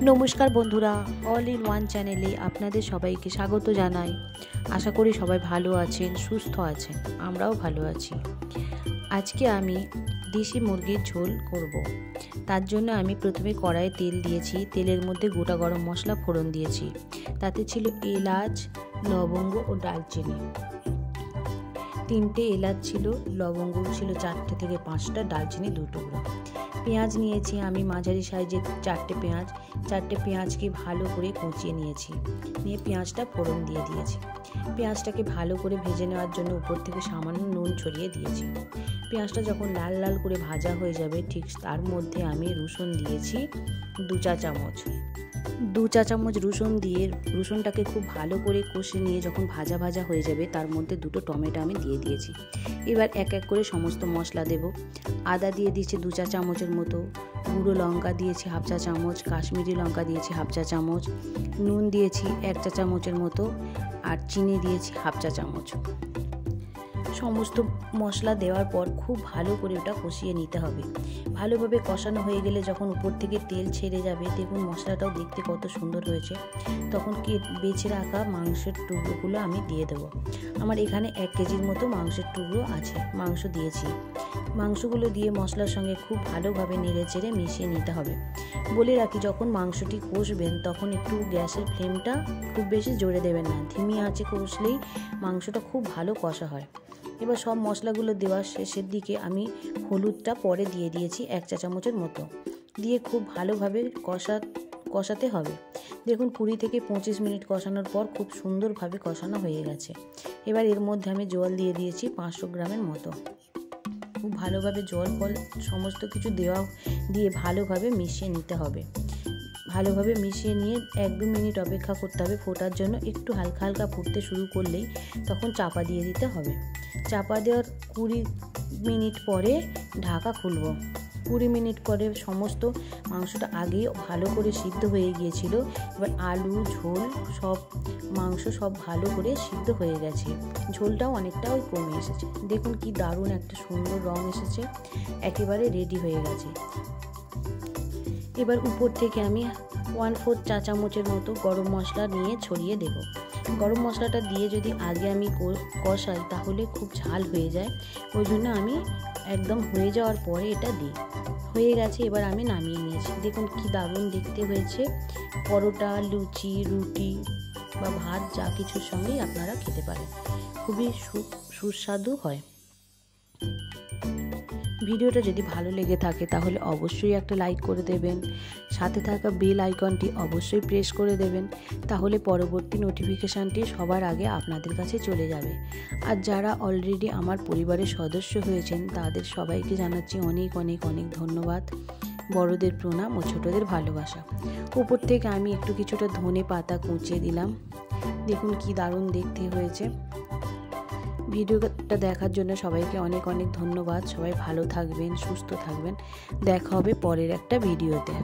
নমস্কার বন্ধুরা, all in one চ্যানেলে আপনাদের সবাইকে স্বাগত জানাই। আশা করি সবাই ভালো আছেন, সুস্থ আছেন, আমরাও ভালো আছি। আজকে আমি দেশি মুরগির ঝোল করব। তার জন্য আমি প্রথমে কড়াইয়ে তেল দিয়েছি, তেলের মধ্যে গোটা গরম মশলা ফোড়ন দিয়েছি। তাতে ছিল এলাচ, লবঙ্গ ও দারচিনি। 3টে এলাচ ছিল, লবঙ্গ ছিল 4টে থেকে 5টা, দারচিনি 2 টুকরো। পেঁয়াজ নিয়েছি আমি মাঝারি সাইজের 4টে পেঁয়াজ। 4টে পেঁয়াজকে ভালো করে কুচিয়ে নিয়েছি, নিয়ে পেঁয়াজটা ফোড়ন দিয়ে দিয়েছি। পেঁয়াজটাকে ভালো করে ভেজে নেওয়ার জন্য উপর থেকে সামান্য নুন ছড়িয়ে দিয়েছি। পেঁয়াজটা যখন লাল লাল করে ভাজা হয়ে যাবে, ঠিক তার মধ্যে আমি রসুন দিয়েছি 2 চা চামচ। 2 চা চামচ রসুন দিয়ে রসুনটাকে খুব ভালো করে কষে নিয়ে যখন ভাজা ভাজা হয়ে যাবে, তার মধ্যে 2টো টমেটো আমি দিয়ে দিয়েছি। এবার এক এক করে সমস্ত মশলা দেব। আদা দিয়ে দিয়েছি 2 চা চামচের মতো, গুঁড়ো লঙ্কা দিয়েছি 1/2 চা চামচ, কাশ্মীরি লঙ্কা দিয়েছি 1/2 চা চামচ, নুন দিয়েছি 1 চা চামচের মতো, আর চিনি দিয়েছি 1/2 চা চামচ। সমস্ত মশলা দেওয়ার পর খুব ভালো করে ওটা কষিয়ে নিতে হবে। ভালোভাবে কষানো হয়ে গেলে যখন উপর থেকে তেল ছেড়ে যাবে, দেখুন মশলাটাও দেখতে কত সুন্দর হয়েছে, তখন বেছে রাখা মাংসের টুকরোগুলো আমি দিয়ে দেবো। আমার এখানে 1 কেজির মতো মাংসের টুকরো আছে, মাংস দিয়েছি। মাংসগুলো দিয়ে মশলার সঙ্গে খুব ভালোভাবে নেড়ে চেড়ে মিশিয়ে নিতে হবে। বলে রাখি, যখন মাংসটি কষবেন তখন একটু গ্যাসের ফ্লেমটা খুব বেশি জোরে দেবেন না, ধিমি আঁচে কষলেই মাংসটা খুব ভালো কষা হয়। এবার সব মশলাগুলো দেওয়ার শেষের দিকে আমি হলুদটা পরে দিয়ে দিয়েছি 1 চা চামচের মতো, দিয়ে খুব ভালোভাবে কষাতে হবে। দেখুন 20 থেকে 25 মিনিট কষানোর পর খুব সুন্দরভাবে কষানো হয়ে গেছে। এবার এর মধ্যে আমি জল দিয়ে দিয়েছি 500 গ্রামের মতো। খুব ভালোভাবে জল ফল সমস্ত কিছু দিয়ে ভালোভাবে মিশিয়ে নিতে হবে। ভালোভাবে মিশিয়ে নিয়ে 1-2 মিনিট অপেক্ষা করতে হবে ফোটার জন্য। একটু হালকা হালকা ফুটতে শুরু করলেই তখন চাপা দিয়ে দিতে হবে। চাপা দেওয়ার 20 মিনিট পরে ঢাকা খুলব। 20 মিনিট পরে সমস্ত মাংসটা আগেই ভালো করে সিদ্ধ হয়ে গিয়েছিল। এবার আলু, ঝোল, মাংস সব ভালো করে সিদ্ধ হয়ে গেছে। ঝোলটাও অনেকটা কমে এসেছে। দেখুন কি দারুণ একটা সুন্দর রং এসেছে, একেবারে রেডি হয়ে গেছে। এবার উপর থেকে আমি 1/4 চা চামচের মতো গরম মশলা নিয়ে ছড়িয়ে দেব। গরম মশলাটা দিয়ে যদি আগে আমি কষাই তাহলে খুব ঝাল হয়ে যায়, ওই জন্য আমি একদম হয়ে যাওয়ার পরে এটা দিই। হয়ে গেছে, এবার আমি নামিয়ে নিয়েছি। দেখুন কি দারুণ দেখতে হয়েছে। পরোটা, লুচি, রুটি বা ভাত যা কিছুর সঙ্গেই আপনারা খেতে পারেন, খুবই সুস্বাদু হয়। ভিডিওটা যদি ভালো লেগে থাকে তাহলে অবশ্যই একটা লাইক করে দেবেন, সাথে থাকা বেল আইকনটি অবশ্যই প্রেস করে দেবেন, তাহলে পরবর্তী নোটিফিকেশানটি সবার আগে আপনাদের কাছে চলে যাবে। আর যারা অলরেডি আমার পরিবারের সদস্য হয়েছেন তাদের সবাইকে জানাচ্ছি অনেক অনেক অনেক ধন্যবাদ। বড়দের প্রণাম ও ছোটদের ভালোবাসা। উপর থেকে আমি একটু কিছুটা ধনে পাতা কুচিয়ে দিলাম। দেখুন কি দারুণ দেখতে হয়েছে। ভিডিওটা দেখার জন্য সবাইকে অনেক অনেক ধন্যবাদ। সবাই ভালো থাকবেন, সুস্থ থাকবেন। দেখা হবে পরের একটা ভিডিওতে।